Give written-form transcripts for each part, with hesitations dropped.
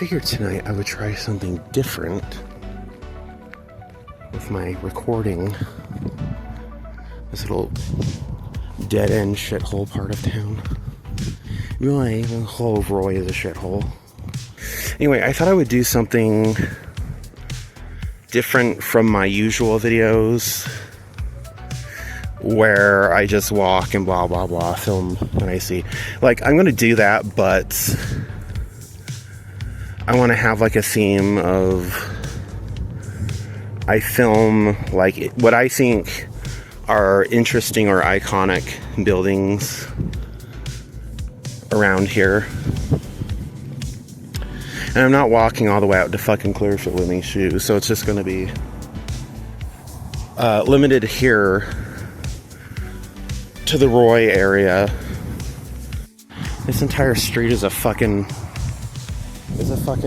figured tonight I would try something different with my recording. This little dead-end shithole part of town. Really, the whole of Roy is a shithole. Anyway, I thought I would do something different from my usual videos where I just walk and blah blah blah, film when I see. Like, I'm gonna do that, but I want to have like a theme of I film like what I think are interesting or iconic buildings around here. And I'm not walking all the way out to fucking Clearfield in these shoes, so it's just going to be limited here to the Roy area. This entire street is a fucking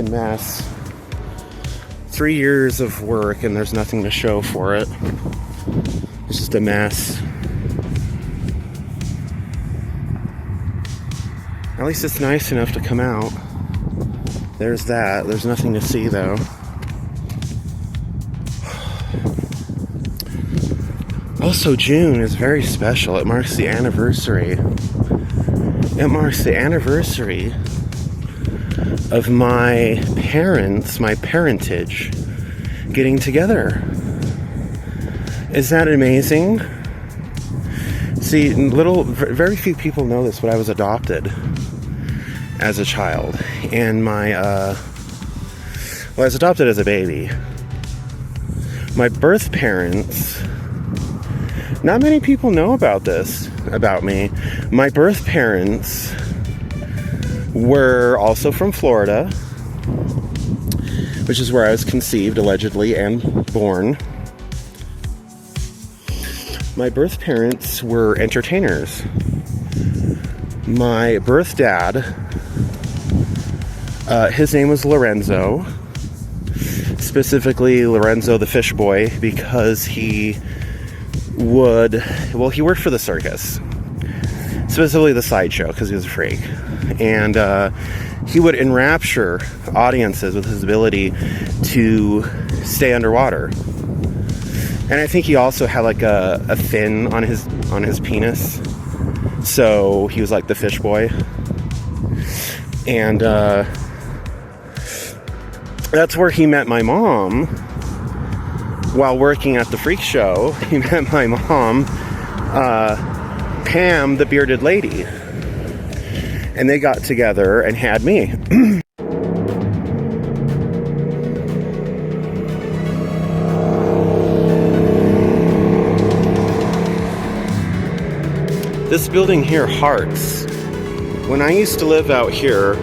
mess. 3 years of work and there's nothing to show for it. It's just a mess. At least it's nice enough to come out. There's that. There's nothing to see though. Also, June is very special. It marks the anniversary. It marks the anniversary of my parents, my parentage, getting together. Is that amazing? See, very few people know this, but I was adopted as a child. And I was adopted as a baby. My birth parents, not many people know about this, about me. My birth parents were also from Florida, which is where I was conceived, allegedly, and born. My birth parents were entertainers. My birth dad, his name was Lorenzo, specifically Lorenzo the Fish Boy, because he worked for the circus, specifically the sideshow, because he was a freak. And he would enrapture audiences with his ability to stay underwater. And I think he also had like a fin on his penis, so he was like the fish boy. And that's where he met my mom while working at the freak show. He met my mom, Pam, the bearded lady. And they got together and had me. This building here, Hearts. When I used to live out here,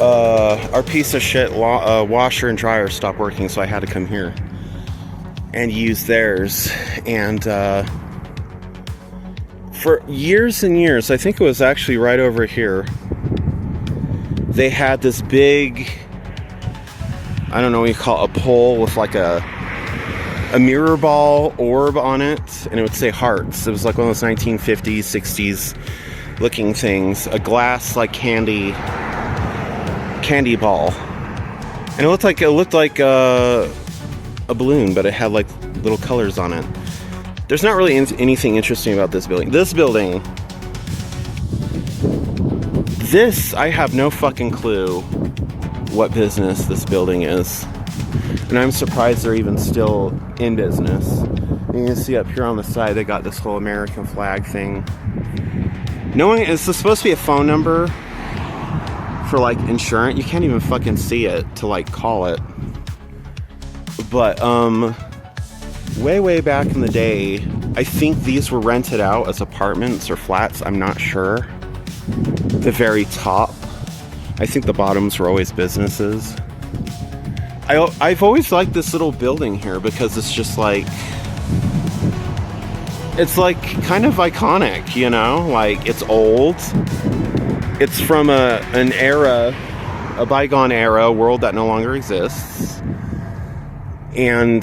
our piece of shit washer and dryer stopped working, so I had to come here and use theirs. And for years and years, I think it was actually right over here, they had this big, I don't know what you call it, a pole with like a mirror ball orb on it, and it would say Hearts. It was like one of those 1950s, 60s looking things, a glass like candy ball, and it looked like a balloon, but it had like little colors on it. There's not really anything interesting about this building. This, I have no fucking clue what business this building is. And I'm surprised they're even still in business. You can see up here on the side, they got this whole American flag thing. It's supposed to be a phone number for like insurance. You can't even fucking see it to like call it. But, way back in the day, I think these were rented out as apartments or flats. I'm not sure. The very top. I think the bottoms were always businesses. I've always liked this little building here because it's just like, it's like kind of iconic, you know? Like, it's old. It's from an era, a bygone era, a world that no longer exists. And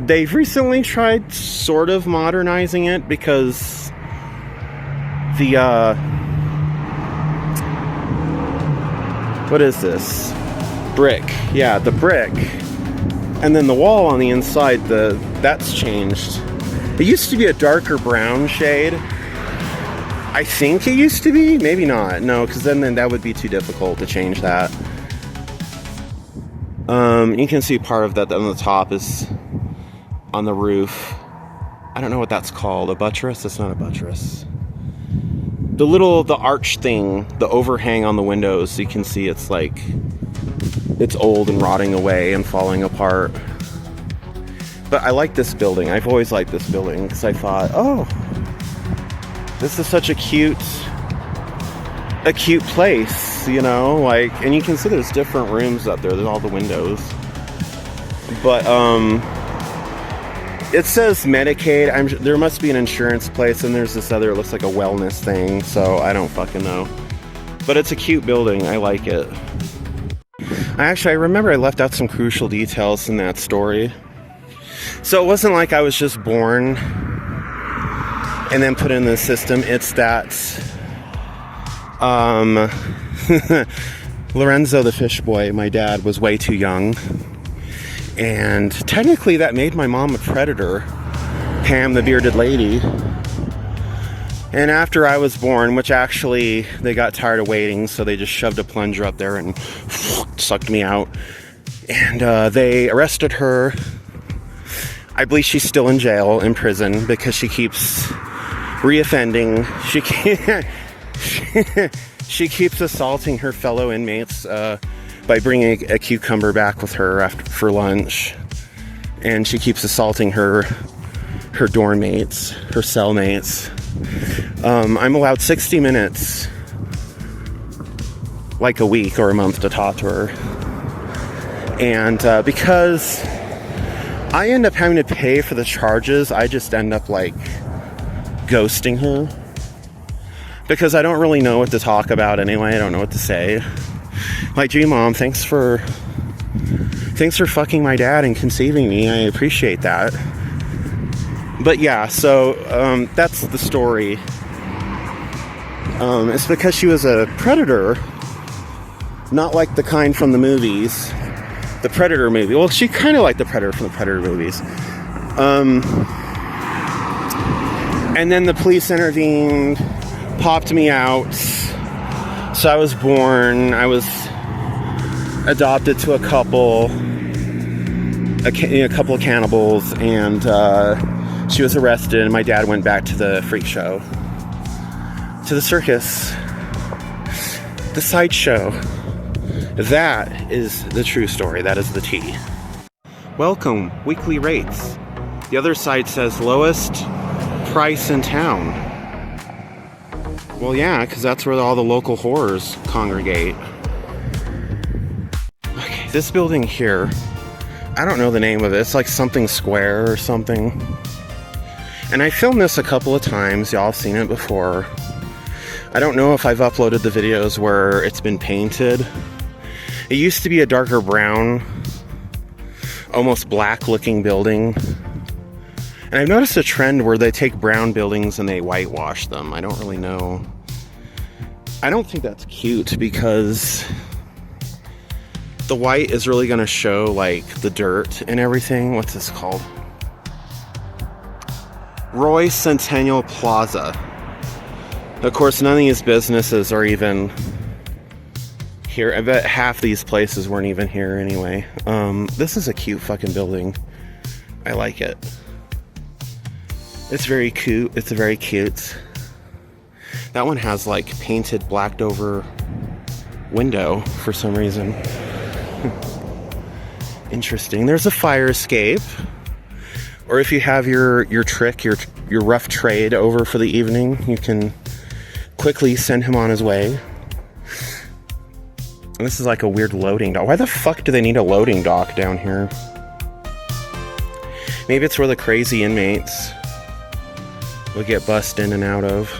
they've recently tried sort of modernizing it because the what is this? Brick. Yeah, the brick. And then the wall on the inside, that's changed. It used to be a darker brown shade. I think it used to be. Maybe not. No, because then that would be too difficult to change that. You can see part of that on the top is on the roof. I don't know what that's called. A buttress? It's not a buttress. The arch thing, the overhang on the windows, so you can see it's like, it's old and rotting away and falling apart. But I like this building. I've always liked this building because I thought, oh, this is such a cute place, you know, like, and you can see there's different rooms up there. There's all the windows. But, it says Medicaid. There must be an insurance place, and there's this other, it looks like a wellness thing, so I don't fucking know. But it's a cute building. I like it. I remember I left out some crucial details in that story. So it wasn't like I was just born and then put in the system. It's that Lorenzo the fish boy, my dad, was way too young. And technically that made my mom a predator, Pam the bearded lady. And after I was born, which actually they got tired of waiting, so they just shoved a plunger up there and sucked me out. And they arrested her. I believe she's still in jail, in prison, because she keeps reoffending. She keeps assaulting her fellow inmates by bringing a cucumber back with her for lunch. And she keeps assaulting her dorm mates, her cellmates. I'm allowed 60 minutes, like a week or a month, to talk to her. And because I end up having to pay for the charges, I just end up like ghosting her. Because I don't really know what to talk about anyway. I don't know what to say. Like, gee, Mom, thanks for fucking my dad and conceiving me. I appreciate that. But yeah, so that's the story. It's because she was a predator, not like the kind from the movies. The Predator movie. Well, she kind of like the Predator from the Predator movies. And then the police intervened, popped me out. So I was born. I was adopted to a couple of cannibals, and she was arrested, and my dad went back to the freak show, to the circus, the sideshow. That is the true story. That is the tea. Welcome, weekly rates. The other side says lowest price in town. Well, yeah, because that's where all the local whores congregate. Okay, this building here, I don't know the name of it. It's like something square or something. And I filmed this a couple of times. Y'all have seen it before. I don't know if I've uploaded the videos where it's been painted. It used to be a darker brown, almost black looking building. And I've noticed a trend where they take brown buildings and they whitewash them. I don't really know. I don't think that's cute because the white is really going to show like the dirt and everything. What's this called? Roy Centennial Plaza. Of course, none of these businesses are even here. I bet half these places weren't even here anyway. This is a cute fucking building. I like it. It's very cute. It's very cute. That one has like painted blacked over window for some reason. Interesting. There's a fire escape. Or if you have your rough trade over for the evening, you can quickly send him on his way. And this is like a weird loading dock. Why the fuck do they need a loading dock down here? Maybe it's where the crazy inmates would get bussed in and out of.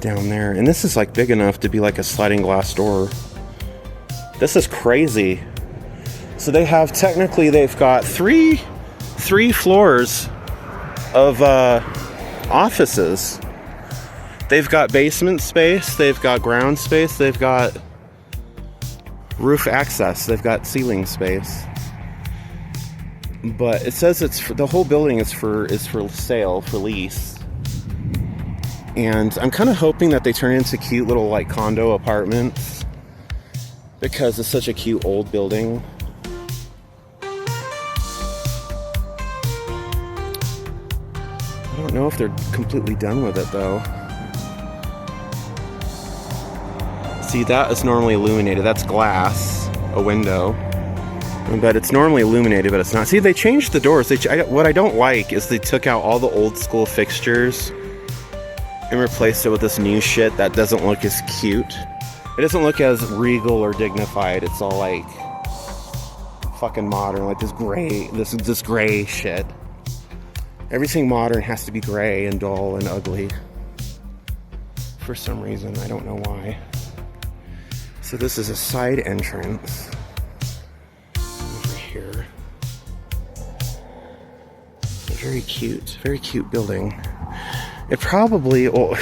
Down there. And this is like big enough to be like a sliding glass door. This is crazy. So they have, technically they've got three floors of offices. They've got basement space, they've got ground space, they've got roof access, they've got ceiling space. But it says it's for, the whole building is for sale, for lease. And I'm kind of hoping that they turn into cute little like condo apartments, because it's such a cute old building. I don't know if they're completely done with it though. See, that is normally illuminated. That's glass, a window. But it's normally illuminated, but it's not. See, they changed the doors. What I don't like is they took out all the old school fixtures and replaced it with this new shit that doesn't look as cute. It doesn't look as regal or dignified. It's all like fucking modern, like this gray shit. Everything modern has to be gray and dull and ugly. For some reason, I don't know why. So this is a side entrance. Over here. A very cute building. It probably, it'll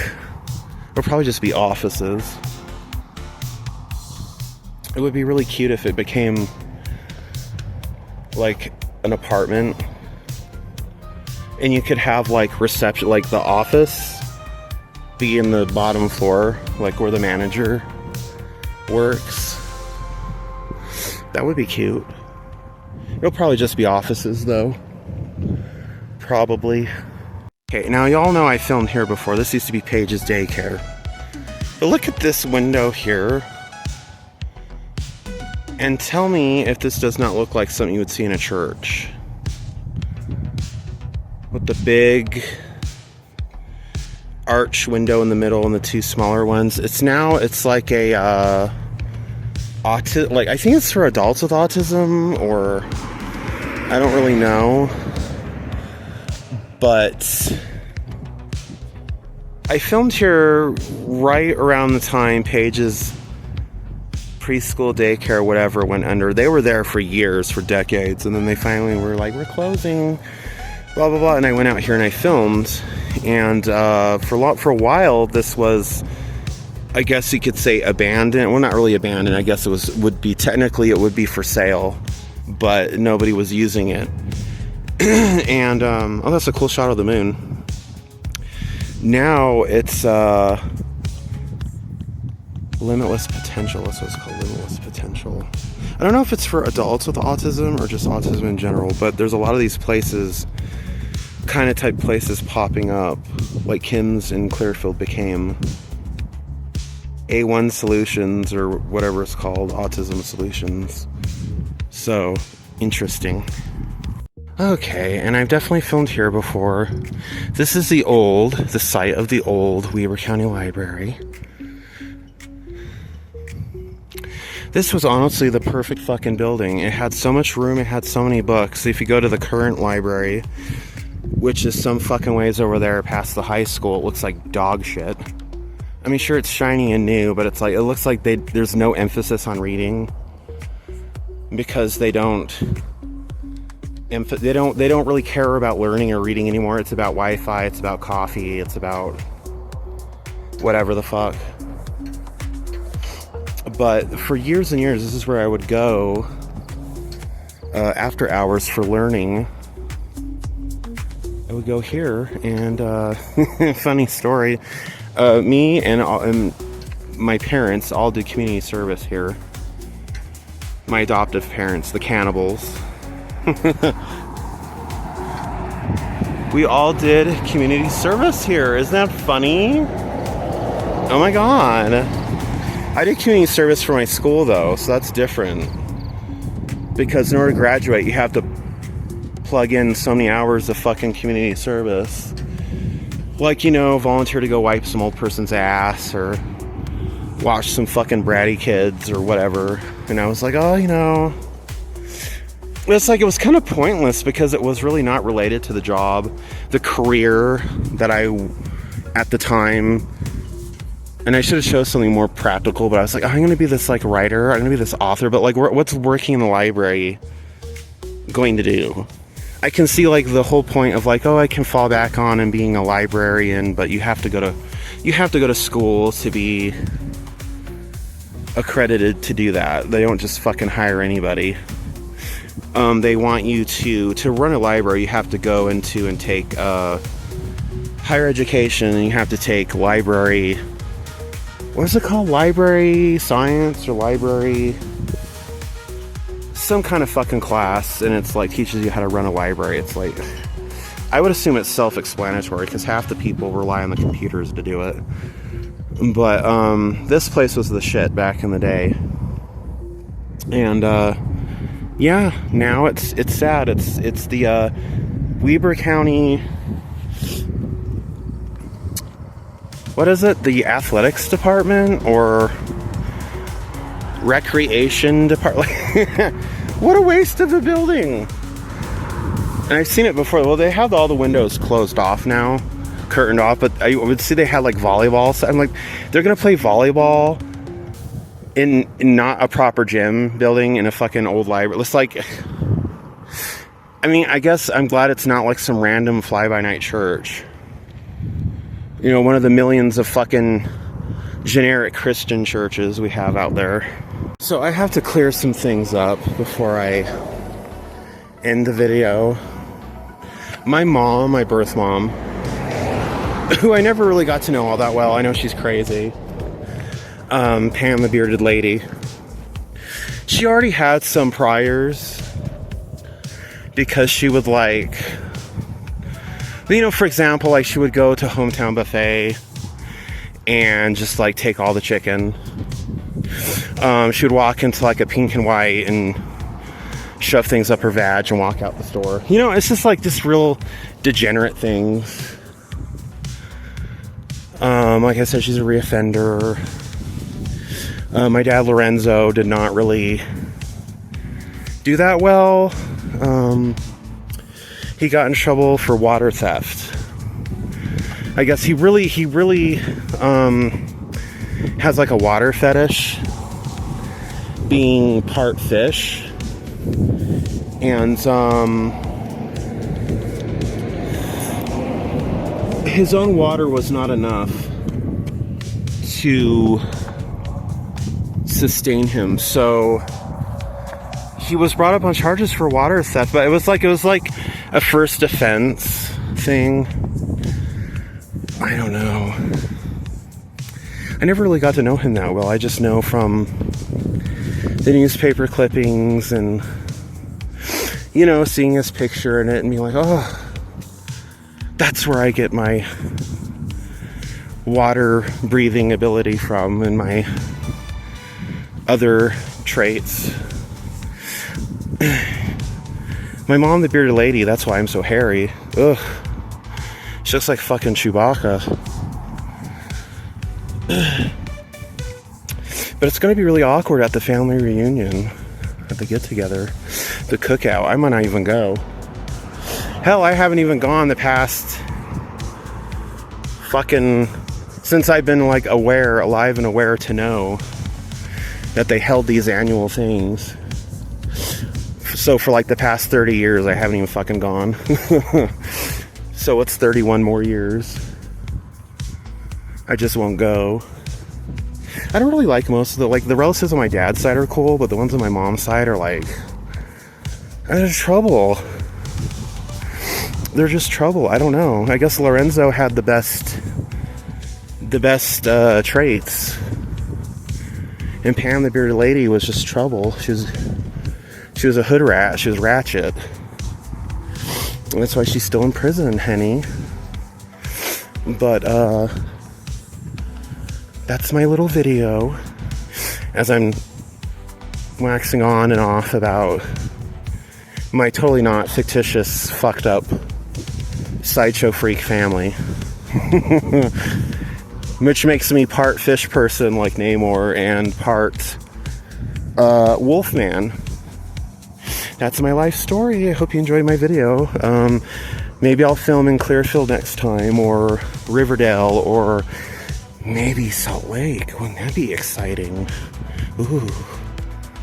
probably just be offices. It would be really cute if it became like an apartment. And you could have like reception, like the office be in the bottom floor, like where the manager works. That would be cute. It'll probably just be offices though. Probably. Okay, now y'all know I filmed here before. This used to be Paige's daycare. But look at this window here. And tell me if this does not look like something you would see in a church. With the big arch window in the middle and the two smaller ones. It's like a I think it's for adults with autism, or I don't really know. But I filmed here right around the time Paige's preschool, daycare, whatever went under. They were there for years, for decades, and then they finally were like, we're closing, blah blah blah. And I went out here and I filmed, and for a while this was, I guess you could say, abandoned. Well, not really abandoned. I guess it would be for sale, but nobody was using it. And oh, that's a cool shot of the moon. Now it's limitless potential. That's what it's called, limitless potential. I don't know if it's for adults with autism or just autism in general, but there's a lot of these places, kind of type places popping up, like Kim's in Clearfield became A1 Solutions, or whatever it's called, Autism Solutions. So interesting. Okay, and I've definitely filmed here before. This is the site of the old Weber County Library. This was honestly the perfect fucking building. It had so much room, it had so many books. If you go to the current library, which is some fucking ways over there past the high school, it looks like dog shit. I mean, sure, it's shiny and new, but it looks like there's no emphasis on reading, because they don't really care about learning or reading anymore. It's about Wi-Fi, it's about coffee, it's about whatever the fuck. But for years and years, this is where I would go after hours for learning. I would go here, and funny story, me and my parents all did community service here. My adoptive parents, the cannibals. We all did community service here. Isn't that funny? Oh my god. I did community service for my school though, so that's different. Because in order to graduate, you have to plug in so many hours of fucking community service. Like, volunteer to go wipe some old person's ass, or watch some fucking bratty kids, or whatever. And I was like, it's like, it was kind of pointless, because it was really not related to the job, the career that at the time. And I should have chosen something more practical, but I was like, I'm going to be this like writer, I'm going to be this author, but like, what's working in the library going to do? I can see like the whole point of like, I can fall back on and being a librarian, but you have to go to you have to go to school to be accredited to do that. They don't just fucking hire anybody. They want you to run a library. You have to go into and take higher education, and you have to take library, what is it called? Library science or library, some kind of fucking class, and it's like teaches you how to run a library. It's like, I would assume it's self-explanatory because half the people rely on the computers to do it. But this place was the shit back in the day, and yeah, now it's sad. It's the Weber County, what is it? The athletics department or recreation department? What a waste of a building. And I've seen it before. Well, they have all the windows closed off now, curtained off, but I would see they had like volleyball. So I'm like, they're gonna play volleyball in not a proper gym building in a fucking old library. It's like, I mean, I guess I'm glad it's not like some random fly-by-night church. You know, one of the millions of fucking generic Christian churches we have out there. So I have to clear some things up before I end the video. My mom, my birth mom, who I never really got to know all that well. I know she's crazy. Pam, the bearded lady. She already had some priors because she would like, you know, for example, like she would go to Hometown Buffet and just like take all the chicken. She would walk into like a pink and white and shove things up her vag and walk out the store. You know, it's just like this real degenerate things. Like I said, she's a reoffender. My dad Lorenzo did not really do that well. He got in trouble for water theft. I guess he really has like a water fetish, being part fish, and his own water was not enough to sustain him, so he was brought up on charges for water theft. But it was like a first offense thing. I don't know. I never really got to know him that well. I just know from the newspaper clippings and, you know, seeing his picture in it and being like, oh, that's where I get my water breathing ability from and my other traits. My mom, the bearded lady, that's why I'm so hairy. Ugh. She looks like fucking Chewbacca. But it's going to be really awkward at the family reunion, at the get-together, the cookout. I might not even go. Hell, I haven't even gone the past fucking, since I've been like alive and aware to know that they held these annual things. So for like the past 30 years, I haven't even fucking gone. So it's 31 more years. I just won't go. I don't really like most of the relatives on my dad's side are cool, but the ones on my mom's side are like, they're trouble. They're just trouble. I don't know. I guess Lorenzo had the best traits. And Pam, the bearded lady, was just trouble. She was a hood rat. She was ratchet. And that's why she's still in prison, honey. But, that's my little video. As I'm waxing on and off about my totally not fictitious, fucked up sideshow freak family. Which makes me part fish person like Namor and part Wolfman. That's my life story. I hope you enjoyed my video. Maybe I'll film in Clearfield next time, or Riverdale, or maybe Salt Lake. Wouldn't that be exciting? Ooh.